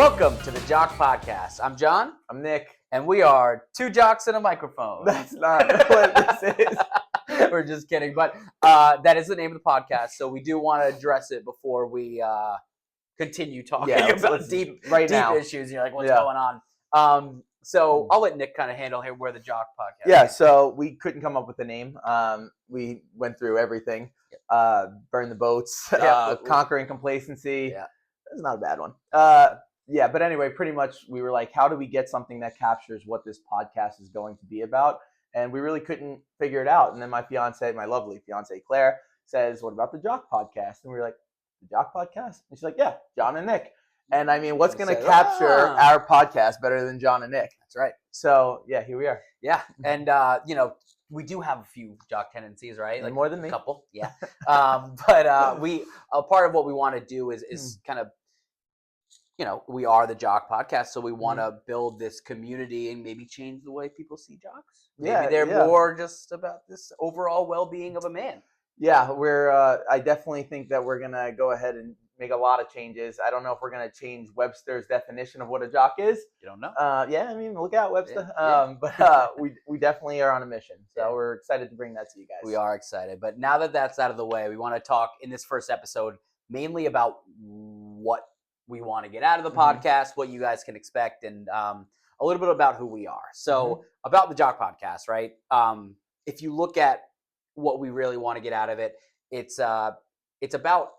Welcome to the Jock Podcast. I'm John. I'm Nick. And we are two jocks and a microphone. That's not what this is. We're just kidding. But that is the name of the podcast. So we do want to address it before we continue talking about deep issues. You're like, what's going on? So I'll let Nick kind of handle here where the Jock Podcast. Yeah, so we couldn't come up with a name. We went through everything. Burn the boats, conquering complacency. Yeah. That's not a bad one. But anyway, pretty much we were like, how do we get something that captures what this podcast is going to be about? And we really couldn't figure it out. And then my lovely fiance, Claire, says, what about the Jock Podcast? And we were like, the Jock Podcast? And she's like, yeah, John and Nick. And I mean, what's going to capture our podcast better than John and Nick? That's right. So, yeah, here we are. Yeah. And, we do have a few jock tendencies, right? Like more than me. A couple. Yeah. But a part of what we want to do is kind of, we are the Jock Podcast, so we want to build this community and maybe change the way people see jocks. Maybe they're more just about this overall well-being of a man. Yeah, I definitely think that we're going to go ahead and make a lot of changes. I don't know if we're going to change Webster's definition of what a jock is. You don't know? Look out, Webster. But we definitely are on a mission. So we're excited to bring that to you guys. We are excited. But now that that's out of the way, we want to talk in this first episode mainly about what we want to get out of the podcast, what you guys can expect, and a little bit about who we are. So about the Jock Podcast, right? If you look at what we really want to get out of it, it's about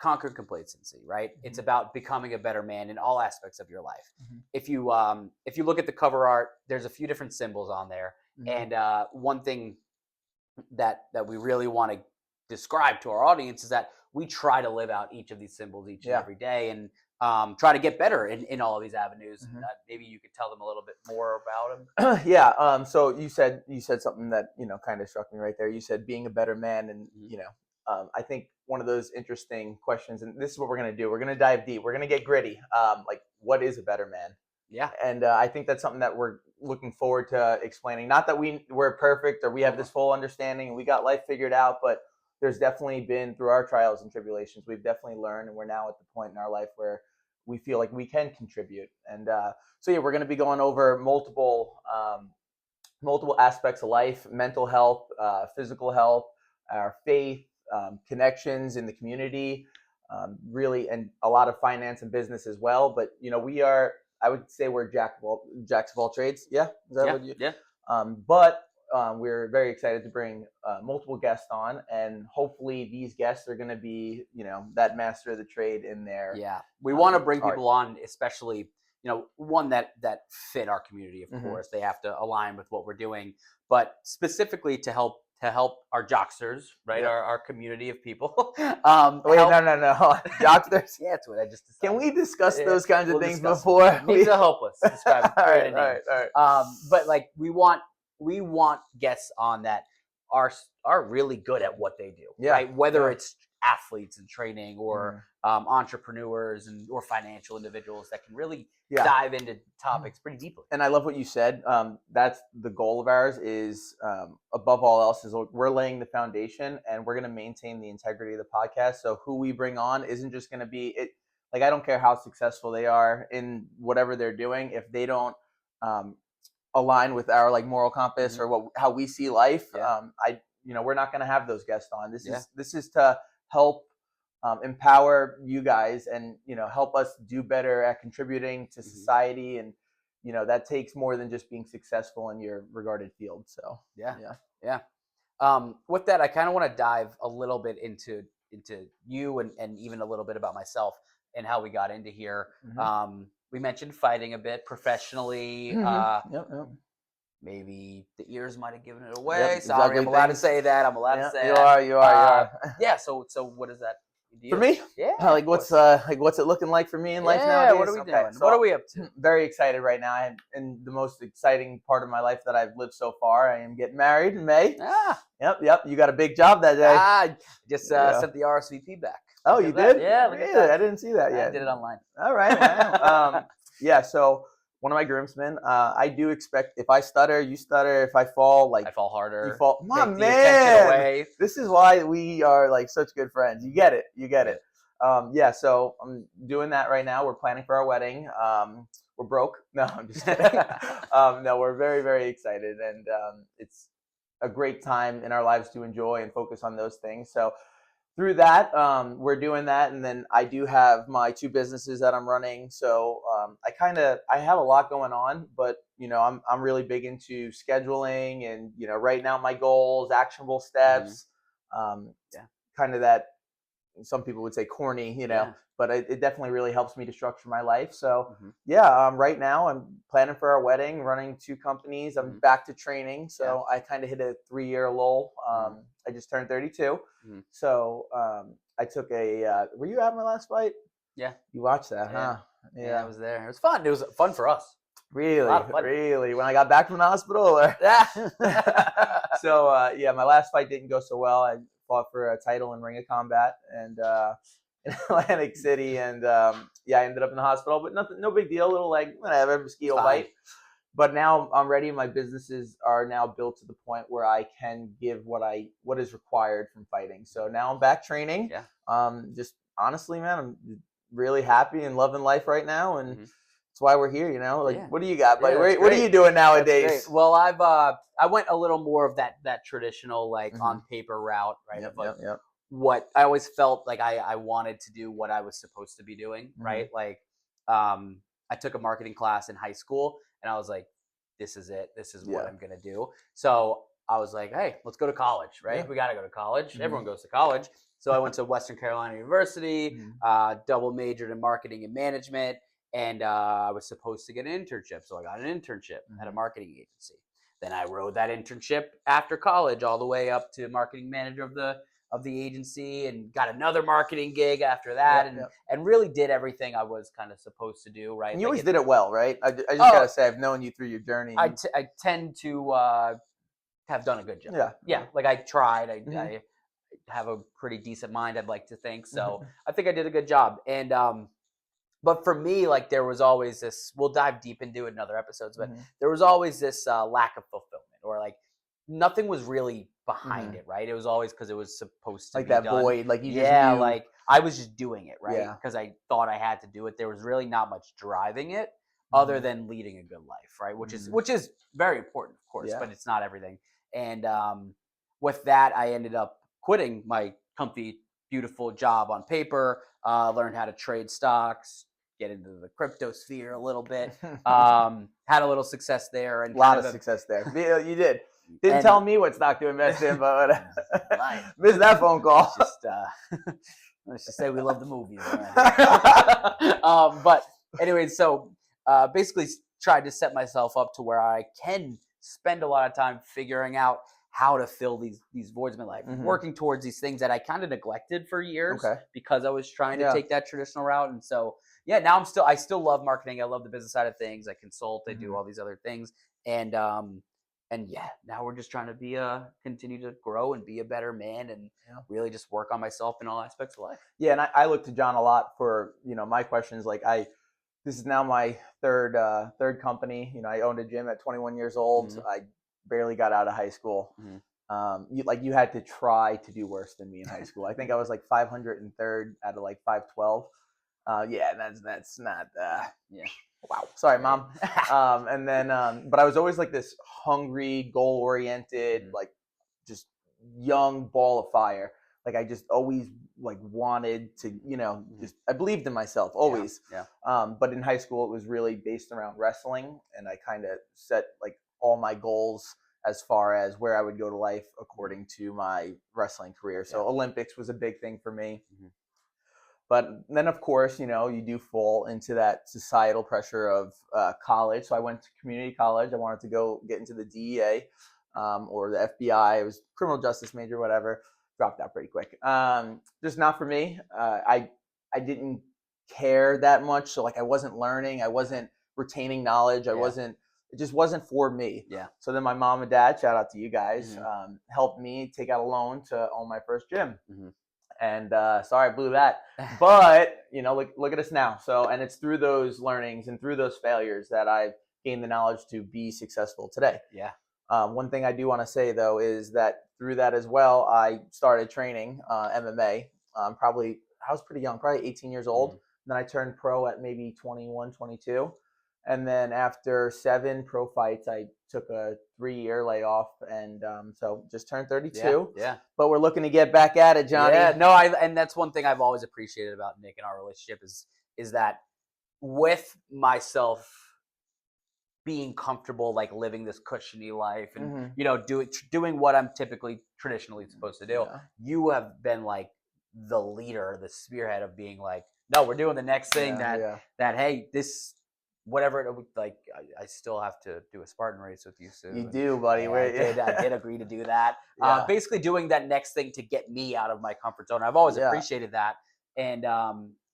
conquering complacency, right? It's about becoming a better man in all aspects of your life. If you look at the cover art, there's a few different symbols on there, and one thing that we really want to describe to our audience is that we try to live out each of these symbols each and every day, and try to get better in all of these avenues. Maybe you could tell them a little bit more about them. So you said something that kind of struck me right there. You said being a better man, and I think one of those interesting questions, and this is what we're going to do. We're going to dive deep. We're going to get gritty. Like, what is a better man? Yeah. And I think that's something that we're looking forward to explaining. Not that we're perfect or we have this full understanding and we got life figured out, but there's definitely been, through our trials and tribulations, we've definitely learned, and we're now at the point in our life where we feel like we can contribute. And we're going to be going over multiple aspects of life: mental health, physical health, our faith, connections in the community, really, and a lot of finance and business as well. But I would say we're jacks of all trades. Yeah, is that what you? Yeah. But we're very excited to bring multiple guests on, and hopefully these guests are going to be, that master of the trade in there. Yeah, we want to bring people on, especially, one that fit our community. Of course, they have to align with what we're doing, but specifically to help our jocksters, right? Our community of people. No, jocksters. Yeah, that's what I just decided. Can we discuss those kinds of things before? Needs to help us describe it. All right. But like we want guests on that are really good at what they do, right? Whether it's athletes in training or entrepreneurs or financial individuals that can really dive into topics pretty deeply. And I love what you said. That's the goal of ours is, above all else, is we're laying the foundation, and we're going to maintain the integrity of the podcast. So who we bring on isn't just going to be it. Like, I don't care how successful they are in whatever they're doing, if they don't align with our moral compass or how we see life. We're not going to have those guests on. This is to help empower you guys and help us do better at contributing to society, and that takes more than just being successful in your regarded field. So with that, I kind of want to dive a little bit into you and even a little bit about myself and how we got into here. We mentioned fighting a bit professionally. Maybe the ears might have given it away. Sorry, I'm allowed to say that. I'm allowed to say that. You are. Yeah. So what is that? For me? Yeah. What's it looking like for me in life nowadays? What are we doing? So what are we up to? Very excited right now. And the most exciting part of my life that I've lived so far, I am getting married in May. Yep. You got a big job that day. Just sent the RSVP back. Oh, you did? Yeah. Really? I didn't see that yet. I did it online. All right. Wow. So one of my groomsmen, I do expect, if I stutter, you stutter. If I fall, I fall harder. You fall. My man. This is why we are such good friends. You get it. So I'm doing that right now. We're planning for our wedding. We're broke. No, I'm just kidding. No, we're very, very excited, and it's a great time in our lives to enjoy and focus on those things. So through that, we're doing that, and then I do have my 2 businesses that I'm running. So I have a lot going on, but I'm really big into scheduling, and right now my goals, actionable steps, kind of that some people would say corny, but it definitely really helps me to structure my life. So right now I'm planning for our wedding, running 2 companies. I'm back to training, so I kind of hit a 3-year lull. I just turned 32, so I took a. Were you at my last fight? Yeah, you watched that, huh? Yeah, I was there. It was fun. It was fun for us. Really. When I got back from the hospital, so my last fight didn't go so well. I fought for a title in Ring of Combat and in Atlantic City, and I ended up in the hospital, but no big deal. Little whatever, mosquito bite. But now I'm ready. My businesses are now built to the point where I can give what is required from fighting. So now I'm back training. Just honestly, man, I'm really happy and loving life right now, and that's why we're here. What do you got, buddy? What are you doing nowadays? Well, I went a little more of that traditional on paper route, right? What I always felt like I wanted to do what I was supposed to be doing, right? I took a marketing class in high school, and I was like, this is it. This is what I'm going to do. So I was like, hey, let's go to college, right? Yeah. We got to go to college. Everyone goes to college. So I went to Western Carolina University, double majored in marketing and management, and I was supposed to get an internship. So I got an internship at a marketing agency. Then I rode that internship after college all the way up to marketing manager of the agency, and got another marketing gig after that, and really did everything I was kind of supposed to do, right? And you always did it well, right? I just gotta say, I've known you through your journey. I tend to have done a good job. Yeah. Like I tried. I have a pretty decent mind, I'd like to think. So I think I did a good job. And but for me, there was always this. We'll dive deep into it in other episodes, but there was always this lack of fulfillment, or nothing was really behind it, right? It was always because it was supposed to be that done. void, you just knew. I was just doing it, right? Because I thought I had to do it. There was really not much driving it other than leading a good life, right? Which is very important, of course, but it's not everything. And with that, I ended up quitting my comfy, beautiful job on paper, learned how to trade stocks, get into the crypto sphere a little bit, had a little success there. And a lot of success there. You did. Didn't tell me what stock to invest in, but missed that phone call. Let's just say we love the movies. But anyway, so basically tried to set myself up to where I can spend a lot of time figuring out how to fill these voids in my life, working towards these things that I kind of neglected for years because I was trying to take that traditional route. And so, now I still love marketing. I love the business side of things. I consult, I do all these other things. And now we're just trying to continue to grow and be a better man, and really just work on myself in all aspects of life. Yeah. And I look to John a lot for, my questions. This is now my third company. I owned a gym at 21 years old. I barely got out of high school. You had to try to do worse than me in high school. I think I was 503rd out of 512. That's not. Wow. Sorry, Mom. And then, but I was always this hungry, goal-oriented, just young ball of fire. I just always wanted to, I believed in myself always. But in high school, it was really based around wrestling, and I kind of set all my goals as far as where I would go to life according to my wrestling career. So Olympics was a big thing for me. But then, of course, you do fall into that societal pressure of college. So I went to community college. I wanted to go get into the DEA or the FBI. It was criminal justice major, whatever. Dropped out pretty quick. Just not for me. I didn't care that much. So I wasn't learning. I wasn't retaining knowledge. It just wasn't for me. So then my mom and dad, shout out to you guys, helped me take out a loan to own my first gym. And sorry, I blew that. But, look at us now. So, and it's through those learnings and through those failures that I've gained the knowledge to be successful today. One thing I do want to say, though, is that through that as well, I started training MMA. Probably I was pretty young, probably 18 years old. Mhm. Then I turned pro at maybe 21, 22. And then after 7 pro fights, I took a 3-year layoff, and so just turned 32. Yeah. But we're looking to get back at it, Johnny. Yeah, no, and that's one thing I've always appreciated about Nick and our relationship is that with myself being comfortable, like living this cushiony life and doing what I'm typically traditionally supposed to do. Yeah. You have been like the leader, the spearhead of being like, no, we're doing the next thing that hey, this whatever it like I still have to do a Spartan race with you soon. You do, buddy. I did agree to do that. Yeah. Basically doing that next thing to get me out of my comfort zone. I've always appreciated that. And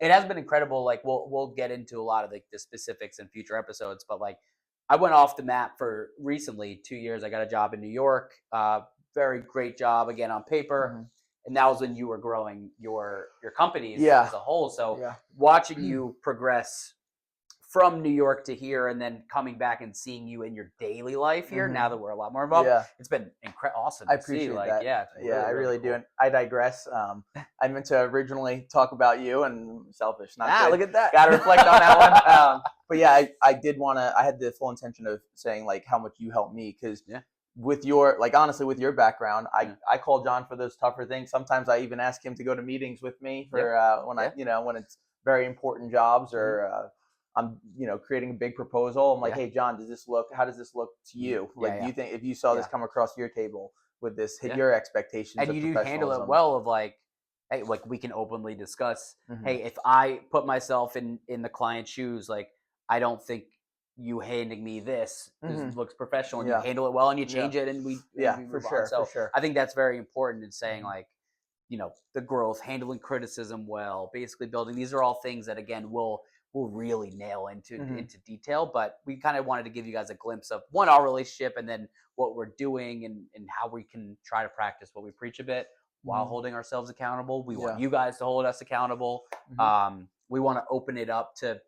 it has been incredible. Like we'll get into a lot of the specifics in future episodes, but like I went off the map for recently 2 years. I got a job in New York, very great job again on paper, and that was when you were growing your companies as a whole. So watching you progress from New York to here, and then coming back and seeing you in your daily life here. Now that we're a lot more involved, it's been awesome. I appreciate that. Really, I really cool. do. And I digress. I meant to originally talk about you, and selfish. Not good. Look at that. Got to reflect on that one. But yeah, I did want to. I had the full intention of saying like how much you helped me, because with your honestly with your background, I call John for those tougher things. Sometimes I even ask him to go to meetings with me for when when it's very important jobs or. I'm, creating a big proposal. I'm like, hey, John, how does this look to you? Like, do you think if you saw this come across your table, would this hit your expectations? And you do handle it well of like, hey, like we can openly discuss, hey, if I put myself in the client's shoes, like, I don't think you handing me this looks professional, and you handle it well and you change it and we for sure. So for sure. I think that's very important in saying like, the growth, handling criticism well, basically building, these are all things that again, we'll really nail into detail, but we kind of wanted to give you guys a glimpse of our relationship and then what we're doing and how we can try to practice what we preach a bit while holding ourselves accountable. We want you guys to hold us accountable. We want to open it up to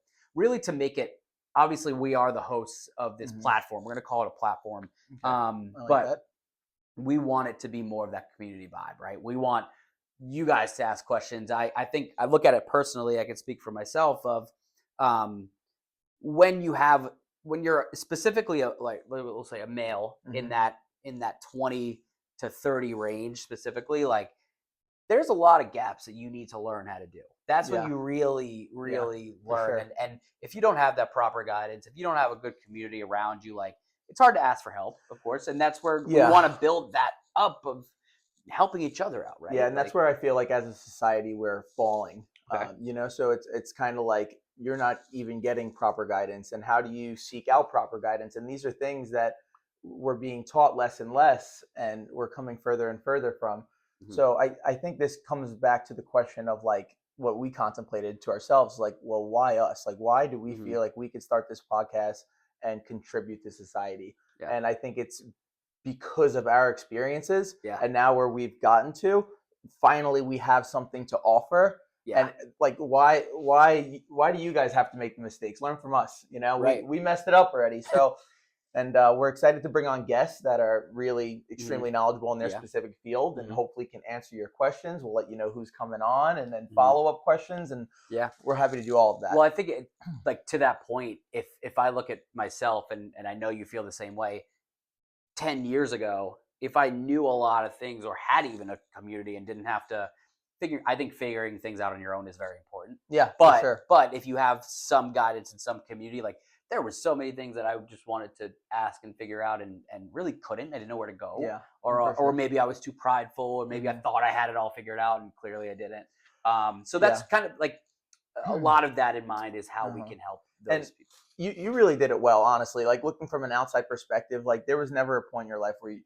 make it, obviously we are the hosts of this platform. We're going to call it a platform. But we want it to be more of that community vibe, right? We want you guys to ask questions. I think I look at it personally, I can speak for myself of, when you're specifically we'll say a male in that 20 to 30 range specifically, like there's a lot of gaps that you need to learn how to do. That's when you really learn. Sure. And if you don't have that proper guidance, if you don't have a good community around you, like it's hard to ask for help, of course. And that's where we want to build that up of helping each other out, right? Yeah, and that's where I feel like as a society we're falling. So it's kind of like you're not even getting proper guidance, and how do you seek out proper guidance? And these are things that we're being taught less and less, and we're coming further and further from. So I think this comes back to the question of like what we contemplated to ourselves, like, well, why us? Like, why do we feel like we could start this podcast and contribute to society? And I think it's because of our experiences and now where we've gotten to, finally we have something to offer. And like, why do you guys have to make the mistakes? Learn from us. We messed it up already. So, and we're excited to bring on guests that are really extremely knowledgeable in their specific field, and hopefully can answer your questions. We'll let you know who's coming on, and then follow-up questions. And we're happy to do all of that. Well, I think like to that point, if I look at myself, and I know you feel the same way, 10 years ago, if I knew a lot of things or had even a community and didn't have to I think figuring things out on your own is very important. Yeah, but for sure. But if you have some guidance in some community, like there were so many things that I just wanted to ask and figure out and really couldn't. I didn't know where to go. Yeah, or maybe I was too prideful, or maybe I thought I had it all figured out and clearly I didn't. So that's kind of like a lot of that in mind is how we can help those people. You really did it well, honestly. Like looking from an outside perspective, like there was never a point in your life where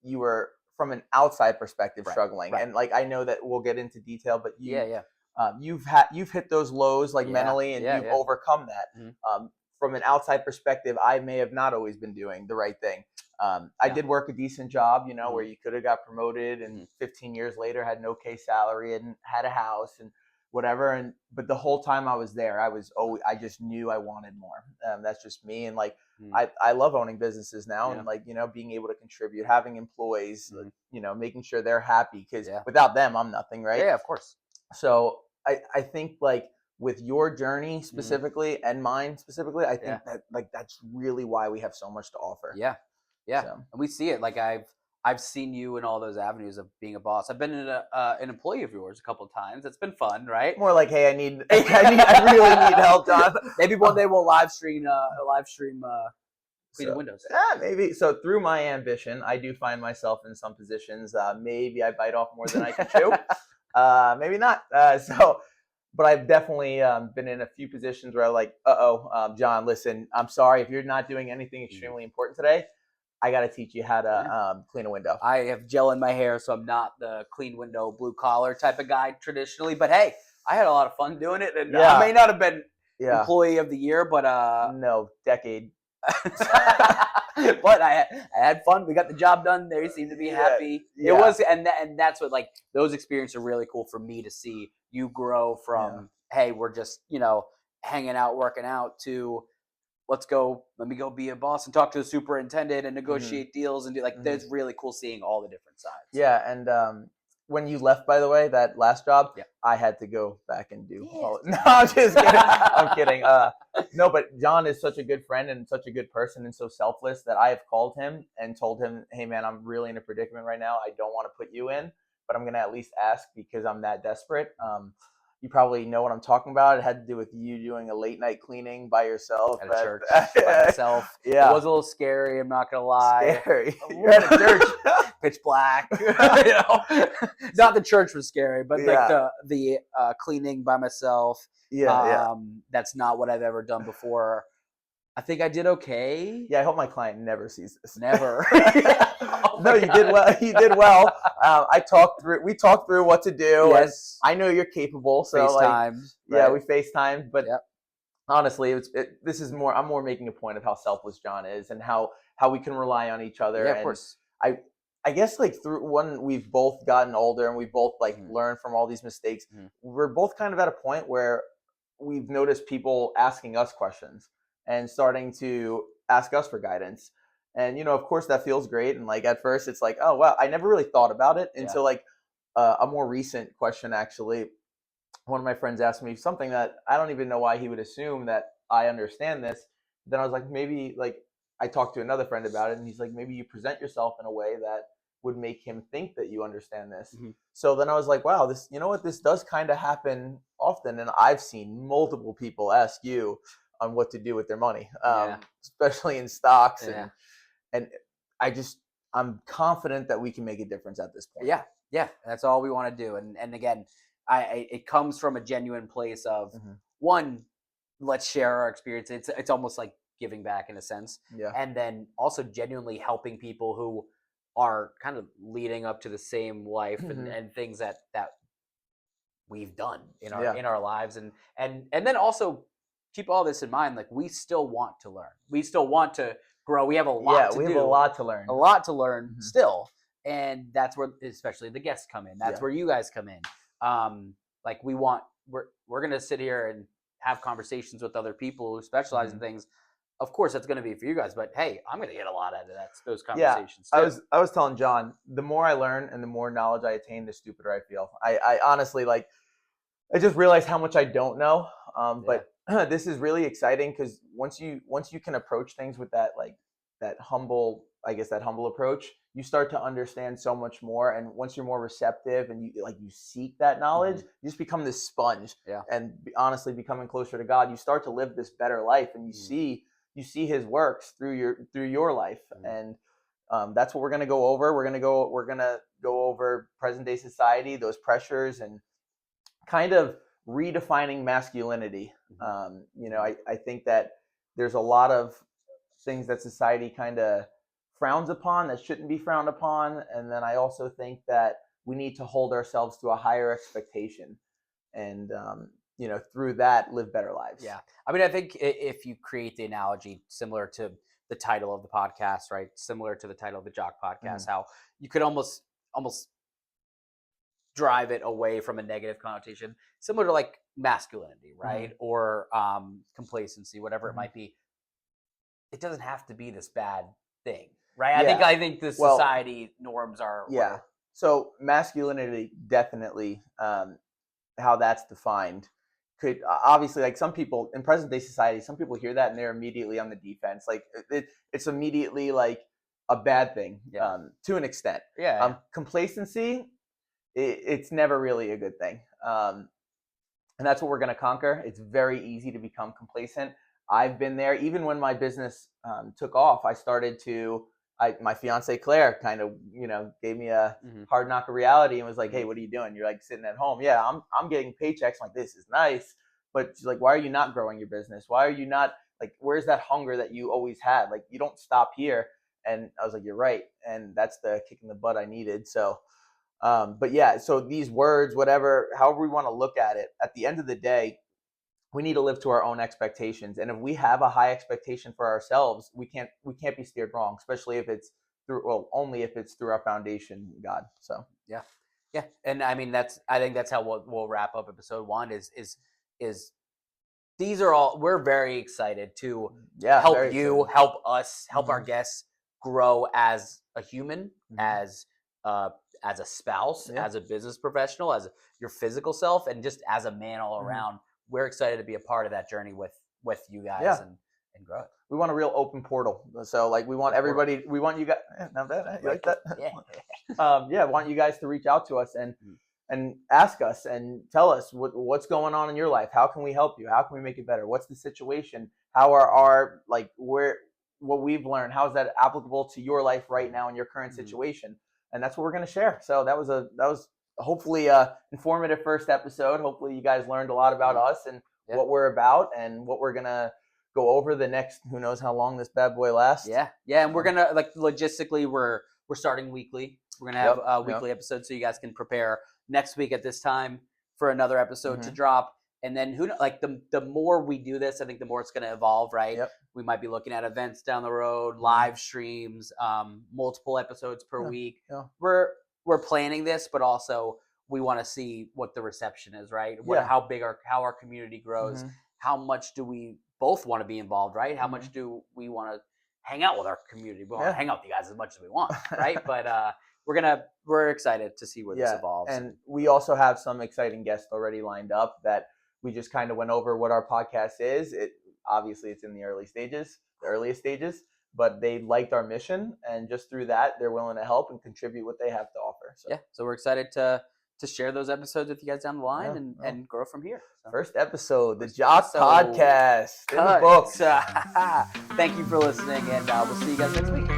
you were from an outside perspective struggling. And like I know that we'll get into detail, but you've hit those lows like mentally, and you've overcome that. From an outside perspective, I may have not always been doing the right thing. I did work a decent job, where you could have got promoted, and 15 years later had an okay salary and had a house and whatever. But the whole time I was there, I just knew I wanted more. That's just me. And like, I love owning businesses now, and like, being able to contribute, having employees, making sure they're happy, because without them, I'm nothing. Right. Yeah, of course. So I think like with your journey specifically and mine specifically, I think that like that's really why we have so much to offer. Yeah. So. And we see it. Like I've seen you in all those avenues of being a boss. I've been an employee of yours a couple of times. It's been fun, right? More like, hey, I really need help, John. Maybe one day we'll live stream cleaning windows. Yeah, maybe. So through my ambition, I do find myself in some positions. Maybe I bite off more than I can chew. Maybe not. But I've definitely been in a few positions where I'm like, John, listen, I'm sorry if you're not doing anything extremely important today. I got to teach you how to clean a window. I have gel in my hair, so I'm not the clean window, blue collar type of guy traditionally. But hey, I had a lot of fun doing it, and I may not have been employee of the year, but no, decade. But I had fun. We got the job done. They seemed to be happy. It was, and that's what, like, those experiences are really cool for me to see you grow from. Hey, we're just hanging out, working out, to let me go be a boss and talk to the superintendent and negotiate deals and do That's really cool seeing all the different sides. Yeah, and when you left, by the way, that last job, I had to go back and do. No, I'm just kidding. I'm kidding. No, but John is such a good friend and such a good person and so selfless that I have called him and told him, hey, man, I'm really in a predicament right now. I don't want to put you in, but I'm going to at least ask because I'm that desperate. You probably know what I'm talking about. It had to do with you doing a late night cleaning by yourself at a church by myself. Yeah, it was a little scary. I'm not gonna lie. Scary. You're at a church, pitch black. Not the church was scary, but like the cleaning by myself. That's not what I've ever done before. I think I did okay. Yeah, I hope my client never sees this. Never. No, you did well. You did well. We talked through what to do. Yes. I know you're capable. So FaceTimed. Yeah, we FaceTimed. But honestly, this is more. I'm more making a point of how selfless John is and how we can rely on each other. Yeah, of course. I guess through when we've both gotten older and we've both learned from all these mistakes, we're both kind of at a point where we've noticed people asking us questions and starting to ask us for guidance. And, of course that feels great. And at first it's like, oh, wow, I never really thought about it until a more recent question. Actually, one of my friends asked me something that I don't even know why he would assume that I understand this. Then I was like, maybe I talked to another friend about it and he's like, maybe you present yourself in a way that would make him think that you understand this. So then I was like, wow, this does kind of happen often. And I've seen multiple people ask you on what to do with their money, especially in stocks. And I'm confident that we can make a difference at this point. Yeah, that's all we want to do. And again, it comes from a genuine place of one, let's share our experience. It's almost like giving back in a sense. And then also genuinely helping people who are kind of leading up to the same life and things that we've done in our lives. And then also keep all this in mind. Like, we still want to learn. We still want to grow. We have a lot to do. We have a lot to learn. A lot to learn still. And that's where especially the guests come in. That's where you guys come in. We're going to sit here and have conversations with other people who specialize in things. Of course, that's going to be for you guys, but hey, I'm going to get a lot out of those conversations. Yeah, I was telling John, the more I learn and the more knowledge I attain, the stupider I feel. I honestly I just realized how much I don't know. But this is really exciting because once you can approach things with that humble approach, you start to understand so much more. And once you're more receptive and you seek that knowledge, you just become this sponge. And honestly, becoming closer to God, you start to live this better life, and you see His works through your life. And that's what we're gonna go over. We're gonna go over present day society, those pressures, and kind of redefining masculinity. I think that there's a lot of things that society kind of frowns upon that shouldn't be frowned upon. And then I also think that we need to hold ourselves to a higher expectation and, through that, live better lives. Yeah. I mean, I think if you create the analogy similar to the title of the podcast, right? Similar to the title of the Jock podcast, how you could almost drive it away from a negative connotation, similar to masculinity, right? Or complacency, whatever it might be. It doesn't have to be this bad thing, right? I think the society norms are. Yeah. So masculinity definitely how that's defined could obviously, like, some people in present day society, some people hear that and they're immediately on the defense. Like it's immediately like a bad thing, to an extent. Complacency, it's never really a good thing. And that's what we're going to conquer. It's very easy to become complacent. I've been there. Even when my business took off, I started to, my fiance Claire kind of, gave me a hard knock of reality and was like, "Hey, what are you doing? You're like sitting at home." Yeah, I'm getting paychecks. I'm like, this is nice. But she's like, "Why are you not growing your business? Why are you not, like, where's that hunger that you always had? Like, you don't stop here." And I was like, "You're right." And that's the kick in the butt I needed. So, but yeah, so these words, whatever, however we want to look at it, at the end of the day, we need to live to our own expectations. And if we have a high expectation for ourselves, we can't be steered wrong, especially if it's only if it's through our foundation, God. So yeah. And I mean, I think that's how we'll wrap up episode 1 is these are all, we're very excited to help you, help us, help our guests grow as a human, as a spouse, as a business professional, as your physical self, and just as a man all around. We're excited to be a part of that journey with you guys and grow it. We want a real open portal. So like we want everybody, we want you guys, not bad, you like that? I want you guys to reach out to us and ask us and tell us what's going on in your life. How can we help you? How can we make it better? What's the situation? How are our, like, what we've learned, how is that applicable to your life right now in your current situation? And that's what we're going to share. So that was hopefully a informative first episode. Hopefully you guys learned a lot about us and what we're about and what we're going to go over the next, who knows how long this bad boy lasts. Yeah. And we're going to, like, logistically, we're starting weekly. We're going to have a weekly episode so you guys can prepare next week at this time for another episode to drop. And then the more we do this, I think the more it's going to evolve, right? We might be looking at events down the road, live streams, multiple episodes per week. We're planning this, but also we want to see what the reception is, right? How our community grows. How much do we both want to be involved, right? How much do we want to hang out with our community? We want to hang out with you guys as much as we want, right? But we're excited to see where this evolves. And we also have some exciting guests already lined up that we just kind of went over what our podcast is. Obviously it's in the earliest stages, but they liked our mission, and just through that, they're willing to help and contribute what they have to offer. So we're excited to share those episodes with you guys down the line and grow from here. So. First episode, the Jock podcast in the books. Thank you for listening, and we'll see you guys next week.